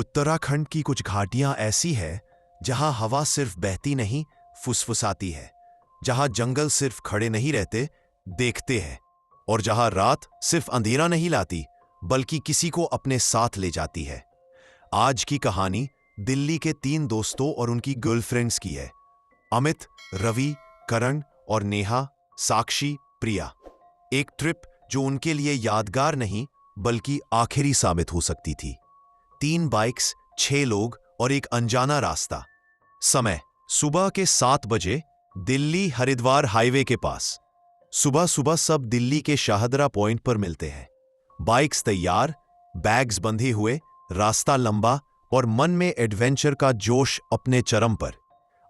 उत्तराखंड की कुछ घाटियां ऐसी है जहां हवा सिर्फ बहती नहीं, फुसफुसाती है, जहां जंगल सिर्फ खड़े नहीं रहते, देखते हैं, और जहां रात सिर्फ अंधेरा नहीं लाती बल्कि किसी को अपने साथ ले जाती है। आज की कहानी दिल्ली के 3 दोस्तों और उनकी गर्लफ्रेंड्स की है। अमित, रवि, करण और नेहा, साक्षी, प्रिया। एक ट्रिप जो उनके लिए यादगार नहीं बल्कि आखिरी साबित हो सकती थी। 3 बाइक्स, 6 लोग और एक अनजाना रास्ता। समय सुबह के 7 बजे, दिल्ली हरिद्वार हाईवे के पास। सुबह सुबह सब दिल्ली के शाहदरा पॉइंट पर मिलते हैं। बाइक्स तैयार, बैग्स बंधे हुए, रास्ता लंबा और मन में एडवेंचर का जोश अपने चरम पर।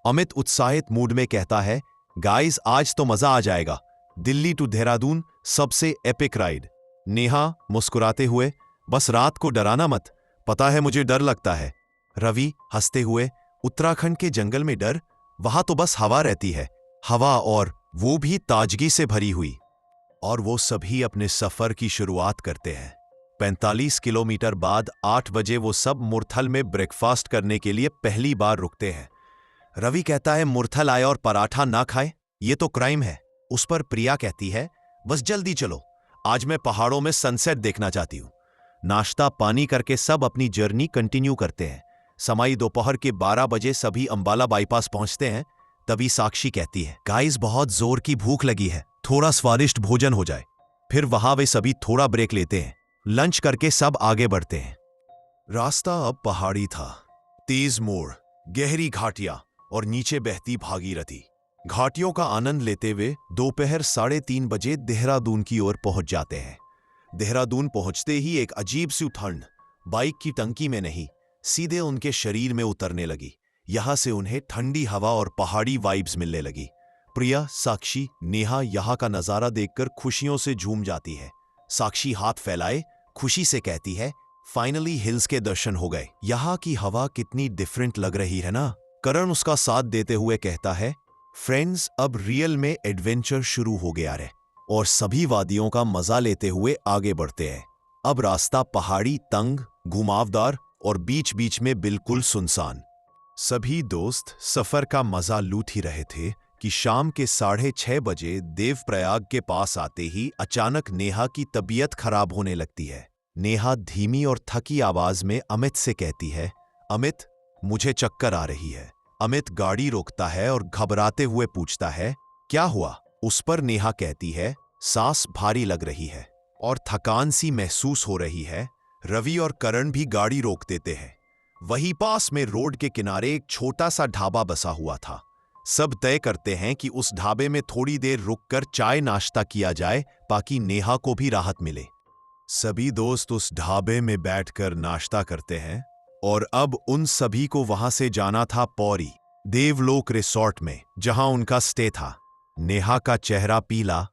अमित उत्साहित मूड में कहता है, गाइस आज तो मजा आ जाएगा, दिल्ली टू देहरादून सबसे एपिक राइड। नेहा मुस्कुराते हुए, बस रात को डराना मत, पता है मुझे डर लगता है। रवि हंसते हुए, उत्तराखंड के जंगल में डर, वहां तो बस हवा रहती है, हवा, और वो भी ताजगी से भरी हुई। और वो सभी अपने सफर की शुरुआत करते हैं। 45 किलोमीटर बाद 8 बजे वो सब मुरथल में ब्रेकफास्ट करने के लिए पहली बार रुकते हैं। रवि कहता है, मुरथल आए और पराठा ना खाए, ये तो क्राइम है। उस पर प्रिया कहती है, बस जल्दी चलो, आज मैं पहाड़ों में सनसेट देखना चाहती हूं। नाश्ता पानी करके सब अपनी जर्नी कंटिन्यू करते हैं। समाई दोपहर के 12 बजे सभी अंबाला बाईपास पहुंचते हैं। तभी साक्षी कहती है, गाइस बहुत जोर की भूख लगी है, थोड़ा स्वादिष्ट भोजन हो जाए। फिर वहां वे सभी थोड़ा ब्रेक लेते हैं। लंच करके सब आगे बढ़ते हैं। रास्ता अब पहाड़ी था, तेज मोड़, गहरी घाटियां और नीचे बहती भागीरथी। घाटियों का आनंद लेते हुए दोपहर 3:30 बजे देहरादून की ओर पहुंच जाते हैं। देहरादून पहुंचते ही एक अजीब सी ठंड बाइक की टंकी में नहीं, सीधे उनके शरीर में उतरने लगी। यहां से उन्हें ठंडी हवा और पहाड़ी वाइब्स मिलने लगी। प्रिया, साक्षी, नेहा यहां का नजारा देखकर खुशियों से झूम जाती है। साक्षी हाथ फैलाए खुशी से कहती है, फाइनली हिल्स के दर्शन हो गए, यहां की हवा कितनी डिफरेंट लग रही है ना। करण उसका साथ देते हुए कहता है, फ्रेंड्स अब रियल में एडवेंचर शुरू हो गया है। और सभी वादियों का मजा लेते हुए आगे बढ़ते हैं। अब रास्ता पहाड़ी, तंग, घुमावदार और बीच बीच में बिल्कुल सुनसान। सभी दोस्त सफर का मजा लूट ही रहे थे कि शाम के 6:30 बजे देवप्रयाग के पास आते ही अचानक नेहा की तबीयत खराब होने लगती है। नेहा धीमी और थकी आवाज में अमित से कहती है, अमित मुझे चक्कर आ रही है। अमित गाड़ी रोकता है और घबराते हुए पूछता है, क्या हुआ? उस पर नेहा कहती है, सांस भारी लग रही है और थकान सी महसूस हो रही है। रवि और करण भी गाड़ी रोक देते हैं। वहीं पास में रोड के किनारे एक छोटा सा ढाबा बसा हुआ था। सब तय करते हैं कि उस ढाबे में थोड़ी देर रुककर चाय नाश्ता किया जाए ताकि नेहा को भी राहत मिले। सभी दोस्त उस ढाबे में बैठकर नाश्ता करते हैं और अब उन सभी को वहां से जाना था पौरी, देवलोक रिसोर्ट में, जहां उनका स्टे था। नेहा का चेहरा पीला,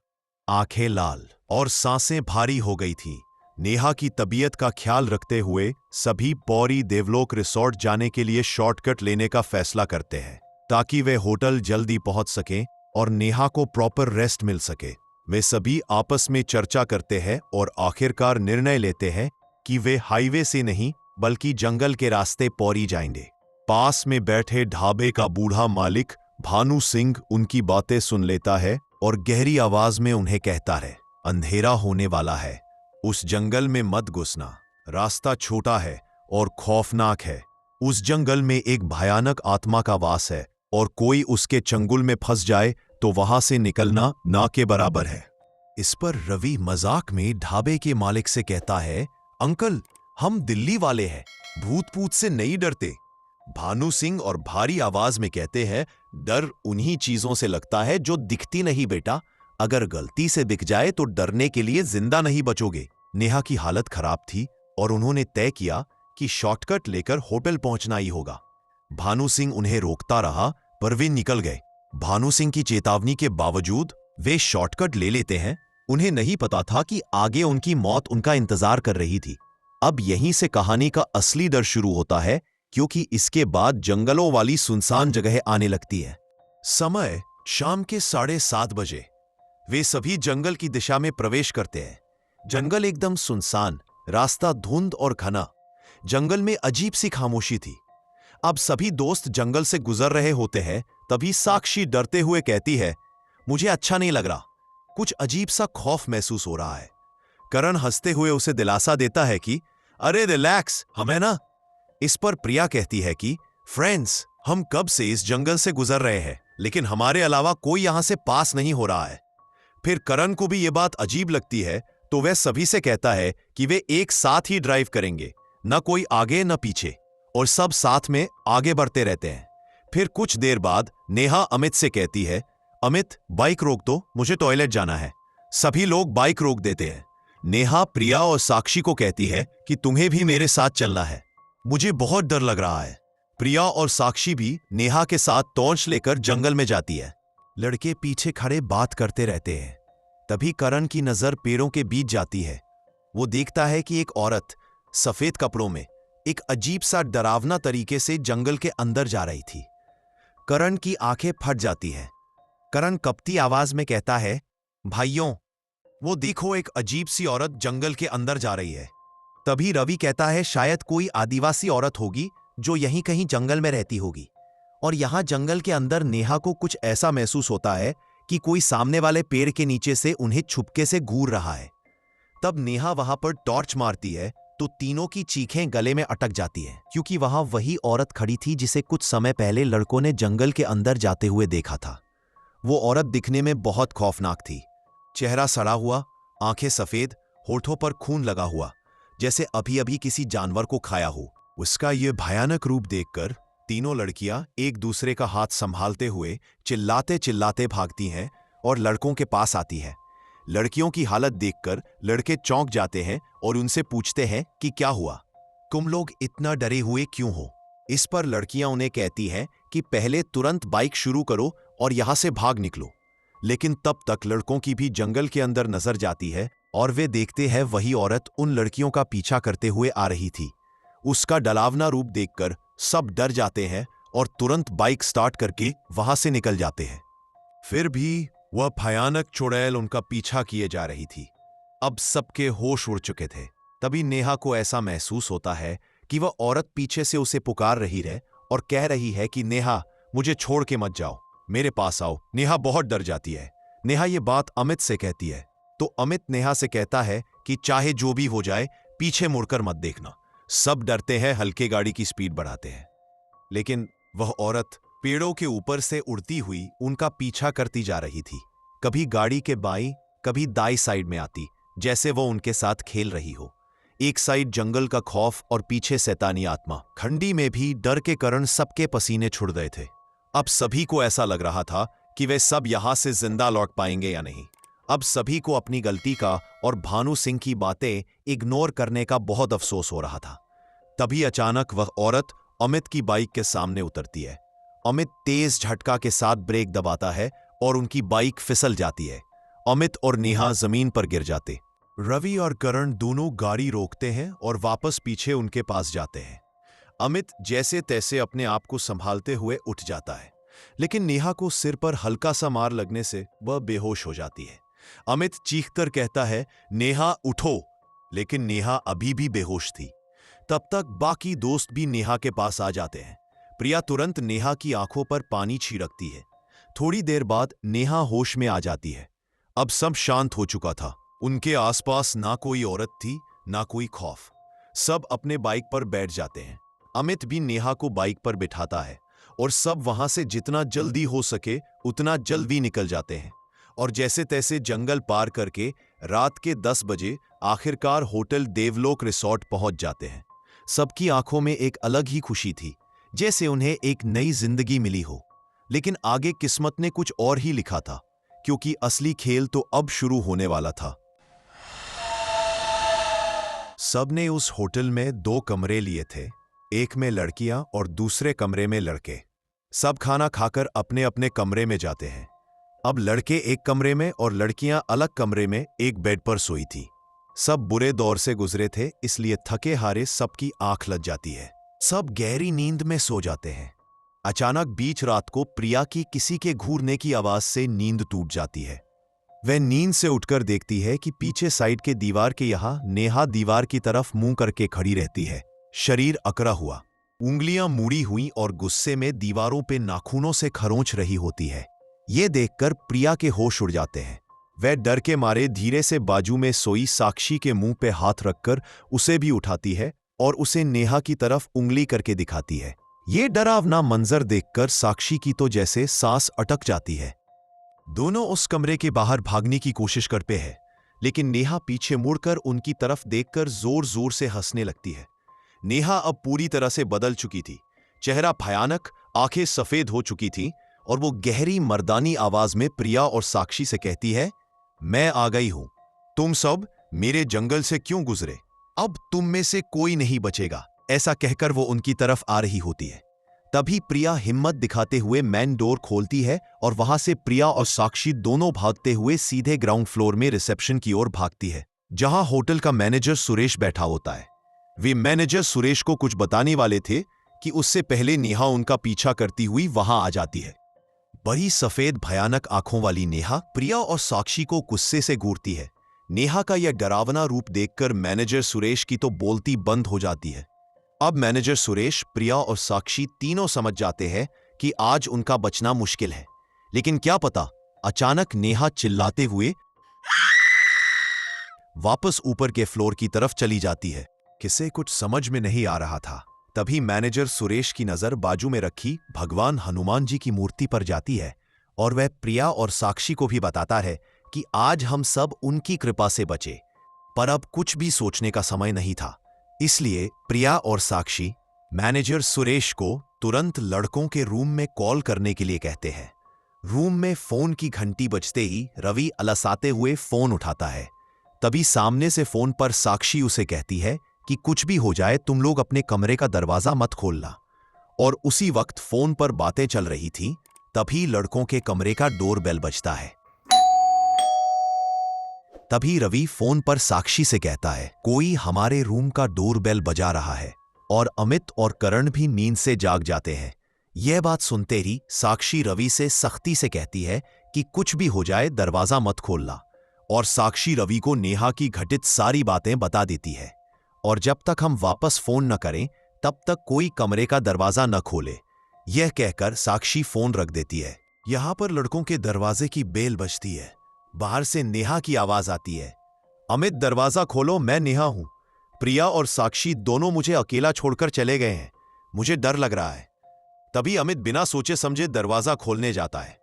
आंखें लाल और सांसें भारी हो गई थी। नेहा की तबीयत का ख्याल रखते हुए सभी पौरी देवलोक रिसोर्ट जाने के लिए शॉर्टकट लेने का फैसला करते हैं ताकि वे होटल जल्दी पहुंच सकें और नेहा को प्रॉपर रेस्ट मिल सके। वे सभी आपस में चर्चा करते हैं और आखिरकार निर्णय लेते हैं कि वे हाईवे से नहीं बल्कि जंगल के रास्ते पौरी जाएंगे। पास में बैठे ढाबे का बूढ़ा मालिक भानु सिंह उनकी बातें सुन लेता है और गहरी आवाज में उन्हें कहता है, अंधेरा होने वाला है, उस जंगल में मत घुसना, रास्ता छोटा है और खौफनाक है। उस जंगल में एक भयानक आत्मा का वास है और कोई उसके चंगुल में फंस जाए तो वहां से निकलना ना के बराबर है। इस पर रवि मजाक में ढाबे के मालिक से कहता है, अंकल हम दिल्ली वाले हैं, भूत पूत से नहीं डरते। भानु सिंह और भारी आवाज में कहते हैं, डर उन्हीं चीजों से लगता है जो दिखती नहीं बेटा, अगर गलती से दिख जाए तो डरने के लिए जिंदा नहीं बचोगे। नेहा की हालत खराब थी और उन्होंने तय किया कि शॉर्टकट लेकर होटल पहुंचना ही होगा। भानु सिंह उन्हें रोकता रहा पर वे निकल गए। भानु सिंह की चेतावनी के बावजूद वे शॉर्टकट ले लेते हैं। उन्हें नहीं पता था कि आगे उनकी मौत उनका इंतजार कर रही थी। अब यहीं से कहानी का असली डर शुरू होता है, क्योंकि इसके बाद जंगलों वाली सुनसान जगह आने लगती है। समय शाम के 7:30 बजे। वे सभी जंगल की दिशा में प्रवेश करते हैं। जंगल एकदम सुनसान, रास्ता धुंध और घना। जंगल में अजीब सी खामोशी थी। अब सभी दोस्त जंगल से गुजर रहे होते हैं, तभी साक्षी डरते हुए कहती है, मुझे अच्छा नहीं लग रहा, कुछ अजीब सा खौफ महसूस हो रहा है। करण हंसते हुए उसे दिलासा देता है कि अरे रिलैक्स, हम है ना। इस पर प्रिया कहती है कि फ्रेंड्स, हम कब से इस जंगल से गुजर रहे हैं, लेकिन हमारे अलावा कोई यहां से पास नहीं हो रहा है। फिर करण को भी यह बात अजीब लगती है, तो वह सभी से कहता है कि वे एक साथ ही ड्राइव करेंगे, न कोई आगे न पीछे, और सब साथ में आगे बढ़ते रहते हैं। फिर कुछ देर बाद नेहा अमित से कहती है, अमित बाइक रोक दो, मुझे टॉयलेट जाना है। सभी लोग बाइक रोक देते हैं। नेहा प्रिया और साक्षी को कहती है कि तुम्हें भी मेरे साथ चलना है, मुझे बहुत डर लग रहा है। प्रिया और साक्षी भी नेहा के साथ टॉर्च लेकर जंगल में जाती है। लड़के पीछे खड़े बात करते रहते हैं। तभी करण की नजर पेड़ों के बीच जाती है। वो देखता है कि एक औरत सफेद कपड़ों में एक अजीब सा डरावना तरीके से जंगल के अंदर जा रही थी। करण की आंखें फट जाती हैं। करण कपती आवाज में कहता है, भाइयों, वो देखो, एक अजीब सी औरत जंगल के अंदर जा रही है। तभी रवि कहता है, शायद कोई आदिवासी औरत होगी जो यहीं कहीं जंगल में रहती होगी। और यहां जंगल के अंदर नेहा को कुछ ऐसा महसूस होता है कि कोई सामने वाले पेड़ के नीचे से उन्हें छुपके से घूर रहा है। तब नेहा वहां पर टॉर्च मारती है तो तीनों की चीखें गले में अटक जाती हैं, क्योंकि वहां वही औरत खड़ी थी जिसे कुछ समय पहले लड़कों ने जंगल के अंदर जाते हुए देखा था। वो औरत दिखने में बहुत खौफनाक थी। चेहरा सड़ा हुआ, आंखें सफेद, होठों पर खून लगा हुआ, जैसे अभी अभी किसी जानवर को खाया हो। उसका ये भयानक रूप देखकर तीनों लड़कियां एक दूसरे का हाथ संभालते हुए चिल्लाते चिल्लाते भागती हैं और लड़कों के पास आती हैं। लड़कियों की हालत देखकर लड़के चौंक जाते हैं और उनसे पूछते हैं कि क्या हुआ, तुम लोग इतना डरे हुए क्यों हो। इस पर लड़कियां उन्हें कहती हैं कि पहले तुरंत बाइक शुरू करो और यहां से भाग निकलो। लेकिन तब तक लड़कों की भी जंगल के अंदर नजर जाती है और वे देखते हैं वही औरत उन लड़कियों का पीछा करते हुए आ रही थी। उसका डरावना रूप देखकर सब डर जाते हैं और तुरंत बाइक स्टार्ट करके वहां से निकल जाते हैं। फिर भी वह भयानक चुड़ैल उनका पीछा किए जा रही थी। अब सबके होश उड़ चुके थे। तभी नेहा को ऐसा महसूस होता है कि वह औरत पीछे से उसे पुकार रही है और कह रही है कि नेहा, मुझे छोड़ के मत जाओ, मेरे पास आओ। नेहा बहुत डर जाती है। नेहा ये बात अमित से कहती है तो अमित नेहा से कहता है कि चाहे जो भी हो जाए, पीछे मुड़कर मत देखना। सब डरते हैं, हल्के गाड़ी की स्पीड बढ़ाते हैं। लेकिन वह औरत पेड़ों के ऊपर से उड़ती हुई उनका पीछा करती जा रही थी। कभी गाड़ी के बाईं, कभी दाई साइड में आती, जैसे वो उनके साथ खेल रही हो। एक साइड जंगल का खौफ और पीछे शैतानी आत्मा। ठंडी में भी डर के कारण सबके पसीने छुड़ गए थे। अब सभी को ऐसा लग रहा था कि वे सब यहां से जिंदा लौट पाएंगे या नहीं। अब सभी को अपनी गलती का और भानु सिंह की बातें इग्नोर करने का बहुत अफसोस हो रहा था। तभी अचानक वह औरत अमित की बाइक के सामने उतरती है। अमित तेज झटका के साथ ब्रेक दबाता है और उनकी बाइक फिसल जाती है। अमित और नेहा जमीन पर गिर जाते। रवि और करण दोनों गाड़ी रोकते हैं और वापस पीछे उनके पास जाते हैं। अमित जैसे तैसे अपने आप को संभालते हुए उठ जाता है, लेकिन नेहा को सिर पर हल्का सा मार लगने से वह बेहोश हो जाती है। अमित चीखकर कहता है, नेहा उठो, लेकिन नेहा अभी भी बेहोश थी। तब तक बाकी दोस्त भी नेहा के पास आ जाते हैं। प्रिया तुरंत नेहा की आंखों पर पानी छिड़कती है। थोड़ी देर बाद नेहा होश में आ जाती है। अब सब शांत हो चुका था। उनके आसपास ना कोई औरत थी, ना कोई खौफ। सब अपने बाइक पर बैठ जाते हैं। अमित भी नेहा को बाइक पर बिठाता है और सब वहां से जितना जल्दी हो सके उतना जल्दी निकल जाते हैं। और जैसे तैसे जंगल पार करके रात के 10 बजे आखिरकार होटल देवलोक रिसोर्ट पहुंच जाते हैं। सबकी आंखों में एक अलग ही खुशी थी, जैसे उन्हें एक नई जिंदगी मिली हो। लेकिन आगे किस्मत ने कुछ और ही लिखा था, क्योंकि असली खेल तो अब शुरू होने वाला था। सबने उस होटल में 2 कमरे लिए थे, एक में लड़कियां और दूसरे कमरे में लड़के। सब खाना खाकर अपने अपने कमरे में जाते हैं। अब लड़के एक कमरे में और लड़कियां अलग कमरे में एक बेड पर सोई थी। सब बुरे दौर से गुजरे थे, इसलिए थके हारे सबकी आंख लग जाती है। सब गहरी नींद में सो जाते हैं। अचानक बीच रात को प्रिया की किसी के घूरने की आवाज से नींद टूट जाती है। वह नींद से उठकर देखती है कि पीछे साइड के दीवार के यहाँ नेहा दीवार की तरफ मुंह करके खड़ी रहती है। शरीर अकड़ा हुआ, उंगलियां मुड़ी हुई और गुस्से में दीवारों पे नाखूनों से खरोंच रही होती है। ये देखकर प्रिया के होश उड़ जाते हैं। वह डर के मारे धीरे से बाजू में सोई साक्षी के मुंह पे हाथ रखकर उसे भी उठाती है और उसे नेहा की तरफ उंगली करके दिखाती है। ये डरावना मंजर देखकर साक्षी की तो जैसे सांस अटक जाती है। दोनों उस कमरे के बाहर भागने की कोशिश करते हैं, लेकिन नेहा पीछे मुड़कर उनकी तरफ देखकर जोर जोर से हंसने लगती है। नेहा अब पूरी तरह से बदल चुकी थी। चेहरा भयानक, आंखें सफेद हो चुकी थीं और वो गहरी मर्दानी आवाज में प्रिया और साक्षी से कहती है, मैं आ गई हूं। तुम सब मेरे जंगल से क्यों गुजरे? अब तुम में से कोई नहीं बचेगा। ऐसा कहकर वो उनकी तरफ आ रही होती है। तभी प्रिया हिम्मत दिखाते हुए मेन डोर खोलती है और वहां से प्रिया और साक्षी दोनों भागते हुए सीधे ग्राउंड फ्लोर में रिसेप्शन की ओर भागती है, जहां होटल का मैनेजर सुरेश बैठा होता है। वे मैनेजर सुरेश को कुछ बताने वाले थे कि उससे पहले नेहा उनका पीछा करती हुई वहां आ जाती है। बड़ी सफेद भयानक आंखों वाली नेहा प्रिया और साक्षी को गुस्से से घूरती है। नेहा का यह डरावना रूप देखकर मैनेजर सुरेश की तो बोलती बंद हो जाती है। अब मैनेजर सुरेश, प्रिया और साक्षी तीनों समझ जाते हैं कि आज उनका बचना मुश्किल है। लेकिन क्या पता, अचानक नेहा चिल्लाते हुए वापस ऊपर के फ्लोर की तरफ चली जाती है। किसे कुछ समझ में नहीं आ रहा था। तभी मैनेजर सुरेश की नजर बाजू में रखी भगवान हनुमान जी की मूर्ति पर जाती है और वह प्रिया और साक्षी को भी बताता है कि आज हम सब उनकी कृपा से बचे। पर अब कुछ भी सोचने का समय नहीं था। इसलिए प्रिया और साक्षी मैनेजर सुरेश को तुरंत लड़कों के रूम में कॉल करने के लिए कहते हैं। रूम में फोन की घंटी बजते ही रवि अलसाते हुए फोन उठाता है। तभी सामने से फोन पर साक्षी उसे कहती है कि कुछ भी हो जाए तुम लोग अपने कमरे का दरवाजा मत खोलना। और उसी वक्त फोन पर बातें चल रही थी, तभी लड़कों के कमरे का डोरबेल बजता है। तभी रवि फोन पर साक्षी से कहता है, कोई हमारे रूम का डोरबेल बजा रहा है। और अमित और करण भी नींद से जाग जाते हैं। यह बात सुनते ही साक्षी रवि से सख्ती से कहती है कि कुछ भी हो जाए दरवाजा मत खोलना। और साक्षी रवि को नेहा की घटित सारी बातें बता देती है और जब तक हम वापस फोन न करें तब तक कोई कमरे का दरवाजा न खोले। यह कहकर साक्षी फोन रख देती है। यहां पर लड़कों के दरवाजे की बेल बजती है। बाहर से नेहा की आवाज आती है, अमित दरवाजा खोलो, मैं नेहा हूं। प्रिया और साक्षी दोनों मुझे अकेला छोड़कर चले गए हैं, मुझे डर लग रहा है। तभी अमित बिना सोचे समझे दरवाजा खोलने जाता है,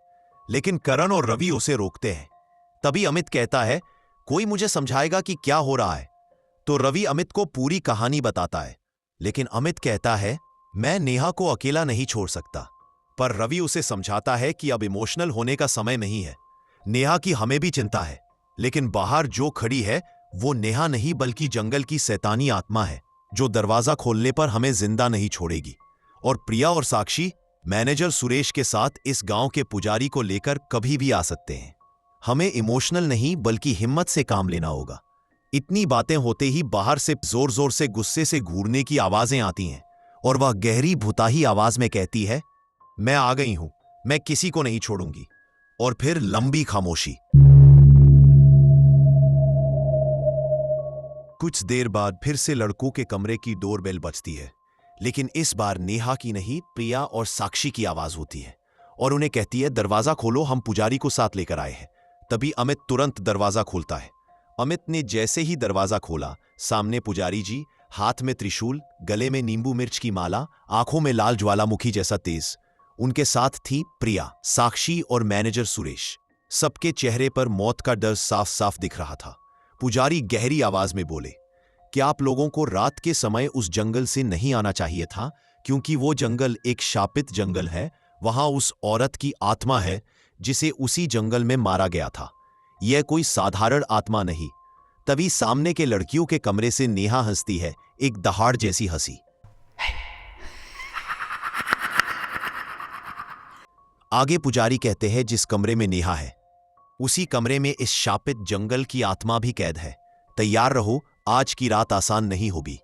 लेकिन करण और रवि उसे रोकते हैं। तभी अमित कहता है, कोई मुझे समझाएगा कि क्या हो रहा है। तो रवि अमित को पूरी कहानी बताता है, लेकिन अमित कहता है, मैं नेहा को अकेला नहीं छोड़ सकता। पर रवि उसे समझाता है कि अब इमोशनल होने का समय नहीं है। नेहा की हमें भी चिंता है, लेकिन बाहर जो खड़ी है वो नेहा नहीं बल्कि जंगल की शैतानी आत्मा है, जो दरवाजा खोलने पर हमें जिंदा नहीं छोड़ेगी। और प्रिया और साक्षी मैनेजर सुरेश के साथ इस गांव के पुजारी को लेकर कभी भी आ सकते हैं। हमें इमोशनल नहीं बल्कि हिम्मत से काम लेना होगा। इतनी बातें होते ही बाहर से जोर जोर से गुस्से से घूरने की आवाजें आती हैं और वह गहरी भुताही आवाज में कहती है, मैं आ गई हूं, मैं किसी को नहीं छोड़ूंगी। और फिर लंबी खामोशी। कुछ देर बाद फिर से लड़कों के कमरे की डोरबेल बजती है, लेकिन इस बार नेहा की नहीं प्रिया और साक्षी की आवाज होती है और उन्हें कहती है, दरवाजा खोलो, हम पुजारी को साथ लेकर आए हैं। तभी अमित तुरंत दरवाजा खोलता है। अमित ने जैसे ही दरवाजा खोला, सामने पुजारी जी, हाथ में त्रिशूल, गले में नींबू मिर्च की माला, आंखों में लाल ज्वालामुखी जैसा तेज। उनके साथ थी प्रिया, साक्षी और मैनेजर सुरेश। सबके चेहरे पर मौत का डर साफ साफ दिख रहा था। पुजारी गहरी आवाज में बोले, क्या आप लोगों को रात के समय उस जंगल से नहीं आना चाहिए था? क्योंकि वो जंगल एक शापित जंगल है। वहां उस औरत की आत्मा है जिसे उसी जंगल में मारा गया था। यह कोई साधारण आत्मा नहीं। तभी सामने के लड़कियों के कमरे से नेहा हंसती है, एक दहाड़ जैसी हंसी। आगे पुजारी कहते हैं, जिस कमरे में नेहा है उसी कमरे में इस शापित जंगल की आत्मा भी कैद है। तैयार रहो, आज की रात आसान नहीं होगी।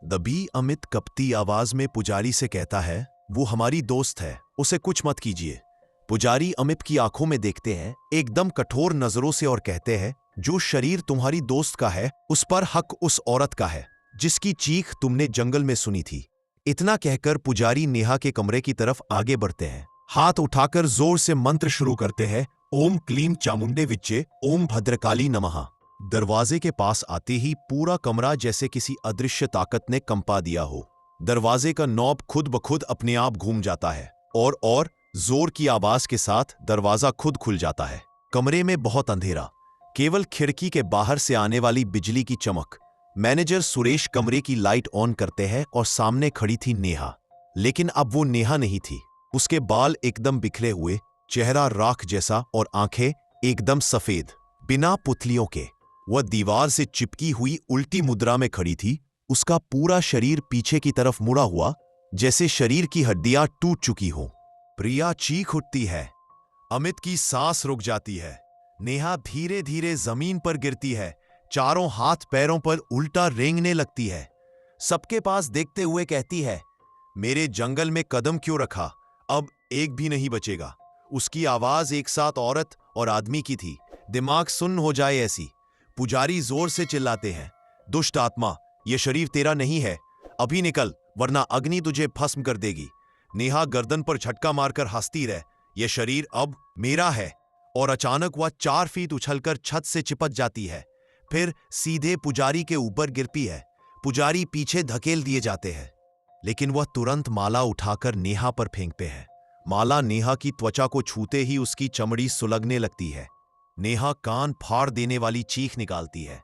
दबी अमित कपती आवाज में पुजारी से कहता है, वो हमारी दोस्त है, उसे कुछ मत कीजिए। पुजारी अमित की आंखों में देखते हैं एकदम कठोर नजरों से और कहते हैं, जो शरीर तुम्हारी दोस्त का है उस पर हक उस औरत का है। जिसकी चीख तुमने जंगल में सुनी थी। इतना कहकर पुजारी नेहा के कमरे की तरफ आगे बढ़ते हैं। हाथ उठाकर जोर से मंत्र शुरू करते हैं। ओम क्लीम चामुंडे विच्चे, ओम भद्रकाली नमः। दरवाजे के पास आते ही पूरा कमरा जैसे किसी अदृश्य ताकत ने कंपा दिया हो। दरवाजे का नॉब खुद ब खुद अपने आप घूम जाता है और जोर की आवाज के साथ दरवाजा खुद खुल जाता है। कमरे में बहुत अंधेरा, केवल खिड़की के बाहर से आने वाली बिजली की चमक। मैनेजर सुरेश कमरे की लाइट ऑन करते हैं और सामने खड़ी थी नेहा। लेकिन अब वो नेहा नहीं थी। उसके बाल एकदम बिखरे हुए, चेहरा राख जैसा और आंखें एकदम सफेद, बिना पुतलियों के। वह दीवार से चिपकी हुई उल्टी मुद्रा में खड़ी थी। उसका पूरा शरीर पीछे की तरफ मुड़ा हुआ, जैसे शरीर की हड्डियां टूट चुकी हों। प्रिया चीख उठती है। अमित की सांस रुक जाती है। नेहा धीरे धीरे जमीन पर गिरती है, चारों हाथ पैरों पर उल्टा रेंगने लगती है। सबके पास देखते हुए कहती है, मेरे जंगल में कदम क्यों रखा, अब एक भी नहीं बचेगा। उसकी आवाज एक साथ औरत और आदमी की थी। दिमाग सुन्न हो जाए ऐसी। पुजारी जोर से चिल्लाते हैं, दुष्ट आत्मा, यह शरीर तेरा नहीं है, अभी निकल वरना अग्नि तुझे भस्म कर देगी। नेहा गर्दन पर झटका मारकर हंसती रहे, यह शरीर अब मेरा है। और अचानक वह 4 फीट उछलकर छत से चिपक जाती है, फिर सीधे पुजारी के ऊपर गिरती है। पुजारी पीछे धकेल दिए जाते हैं, लेकिन वह तुरंत माला उठाकर नेहा पर फेंकते हैं। माला नेहा की त्वचा को छूते ही उसकी चमड़ी सुलगने लगती है। नेहा कान फाड़ देने वाली चीख निकालती है।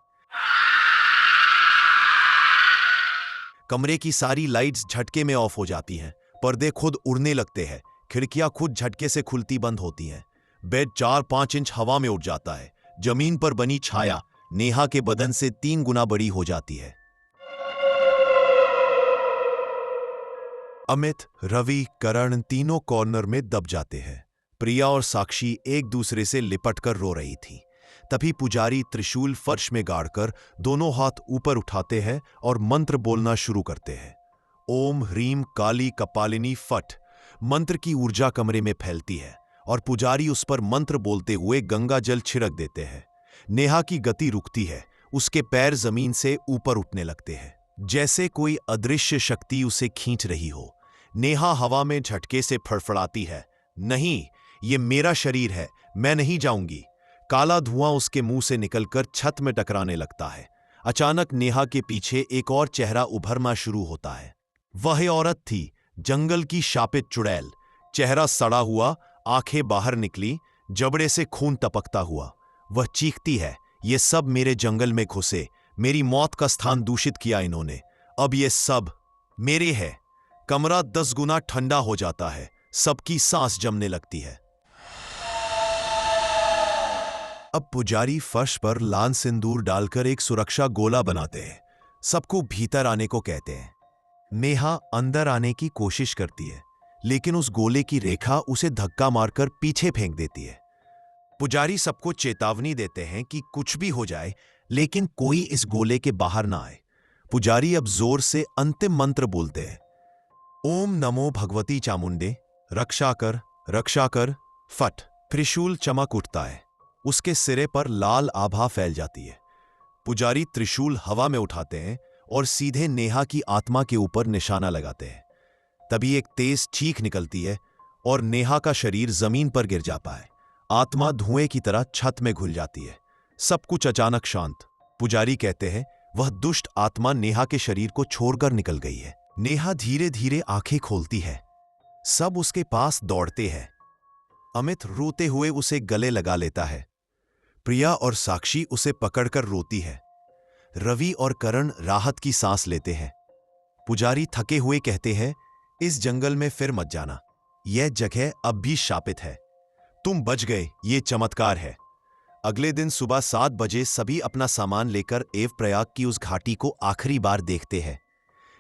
कमरे की सारी लाइट्स झटके में ऑफ हो जाती हैं। पर्दे खुद उड़ने लगते हैं, खिड़कियां खुद झटके से खुलती बंद होती हैं। बेड 4-5 इंच हवा में उड़ जाता है। जमीन पर बनी छाया नेहा के बदन से 3 गुना बड़ी हो जाती है। अमित, रवि, करण तीनों कॉर्नर में दब जाते हैं। प्रिया और साक्षी एक दूसरे से लिपटकर रो रही थी। तभी पुजारी त्रिशूल फर्श में गाड़कर दोनों हाथ ऊपर उठाते हैं और मंत्र बोलना शुरू करते हैं। ओम ह्रीम काली कपालिनी फट। मंत्र की ऊर्जा कमरे में फैलती है और पुजारी उस पर मंत्र बोलते हुए गंगा जल छिड़क देते हैं। नेहा की गति रुकती है, उसके पैर जमीन से ऊपर उठने लगते हैं, जैसे कोई अदृश्य शक्ति उसे खींच रही हो। नेहा हवा में झटके से फड़फड़ाती है, नहीं, ये मेरा शरीर है, मैं नहीं जाऊंगी। काला धुआं उसके मुंह से निकलकर छत में टकराने लगता है। अचानक नेहा के पीछे एक और चेहरा उभरना शुरू होता है। वह औरत थी, जंगल की शापित चुड़ैल। चेहरा सड़ा हुआ, आंखें बाहर निकली, जबड़े से खून टपकता हुआ। वह चीखती है, ये सब मेरे जंगल में घुसे, मेरी मौत का स्थान दूषित किया इन्होंने, अब ये सब मेरे है। कमरा 10 गुना ठंडा हो जाता है, सबकी सांस जमने लगती है। अब पुजारी फर्श पर लाल सिंदूर डालकर एक सुरक्षा गोला बनाते हैं। सबको भीतर आने को कहते हैं। नेहा अंदर आने की कोशिश करती है, लेकिन उस गोले की रेखा उसे धक्का मारकर पीछे फेंक देती है। पुजारी सबको चेतावनी देते हैं कि कुछ भी हो जाए, लेकिन कोई इस गोले के बाहर ना आए। पुजारी अब जोर से अंतिम मंत्र बोलते हैं। ओम नमो भगवती चामुंडे, रक्षा कर, फट। त्रिशूल चमक उठता है, उसके सिरे पर लाल आभा फैल जाती है। पुजारी त्रिशूल हवा में उठाते हैं और सीधे नेहा की आत्मा के ऊपर निशाना लगाते हैं। तभी एक तेज चीख निकलती है और नेहा का शरीर जमीन पर गिर जाता है। आत्मा धुएं की तरह छत में घुल जाती है। सब कुछ अचानक शांत। पुजारी कहते हैं, वह दुष्ट आत्मा नेहा के शरीर को छोड़कर निकल गई है। नेहा धीरे धीरे आंखें खोलती है। सब उसके पास दौड़ते हैं। अमित रोते हुए उसे गले लगा लेता है। प्रिया और साक्षी उसे पकड़कर रोती है। रवि और करण राहत की सांस लेते हैं। पुजारी थके हुए कहते हैं, इस जंगल में फिर मत जाना, यह जगह अब भी शापित है। तुम बच गए, ये चमत्कार है। अगले दिन सुबह 7 बजे सभी अपना सामान लेकर एव प्रयाग की उस घाटी को आखिरी बार देखते हैं।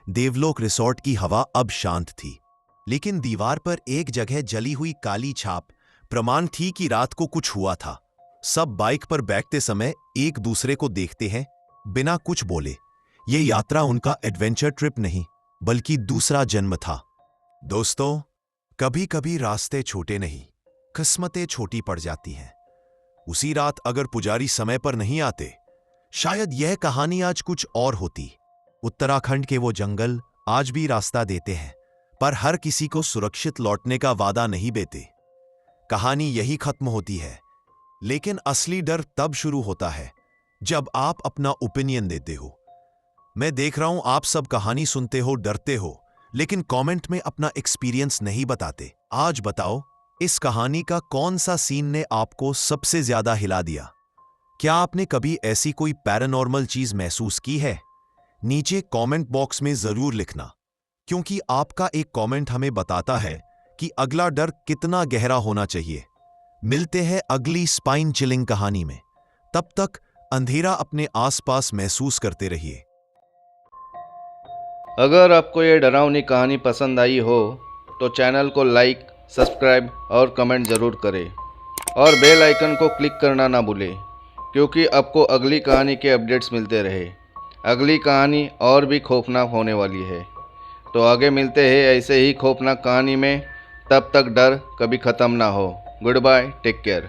देवलोक रिसोर्ट की हवा अब शांत थी, लेकिन दीवार पर एक जगह जली हुई काली छाप प्रमाण थी कि रात को कुछ हुआ था। सब बाइक पर बैठते समय एक दूसरे को देखते हैं, बिना कुछ बोले। यह यात्रा उनका एडवेंचर ट्रिप नहीं, बल्कि दूसरा जन्म था। दोस्तों, कभी कभी रास्ते छोटे नहीं, किस्मतें छोटी पड़ जाती हैं। उसी रात अगर पुजारी समय पर नहीं आते, शायद यह कहानी आज कुछ और होती। उत्तराखंड के वो जंगल आज भी रास्ता देते हैं, पर हर किसी को सुरक्षित लौटने का वादा नहीं देते। कहानी यही खत्म होती है, लेकिन असली डर तब शुरू होता है जब आप अपना ओपिनियन देते हो। मैं देख रहा हूं आप सब कहानी सुनते हो, डरते हो, लेकिन कमेंट में अपना एक्सपीरियंस नहीं बताते। आज बताओ, इस कहानी का कौन सा सीन ने आपको सबसे ज्यादा हिला दिया? क्या आपने कभी ऐसी कोई पैरानॉर्मल चीज महसूस की है? नीचे कमेंट बॉक्स में जरूर लिखना, क्योंकि आपका एक कमेंट हमें बताता है कि अगला डर कितना गहरा होना चाहिए। मिलते हैं अगली स्पाइन चिलिंग कहानी में। तब तक अंधेरा अपने आसपास महसूस करते रहिए। अगर आपको ये डरावनी कहानी पसंद आई हो तो चैनल को लाइक, सब्सक्राइब और कमेंट ज़रूर करें और बेल आइकन को क्लिक करना ना भूलें, क्योंकि आपको अगली कहानी के अपडेट्स मिलते रहे। अगली कहानी और भी खौफनाक होने वाली है। तो आगे मिलते हैं ऐसे ही खौफनाक कहानी में। तब तक डर कभी ख़त्म ना हो। Goodbye, take care.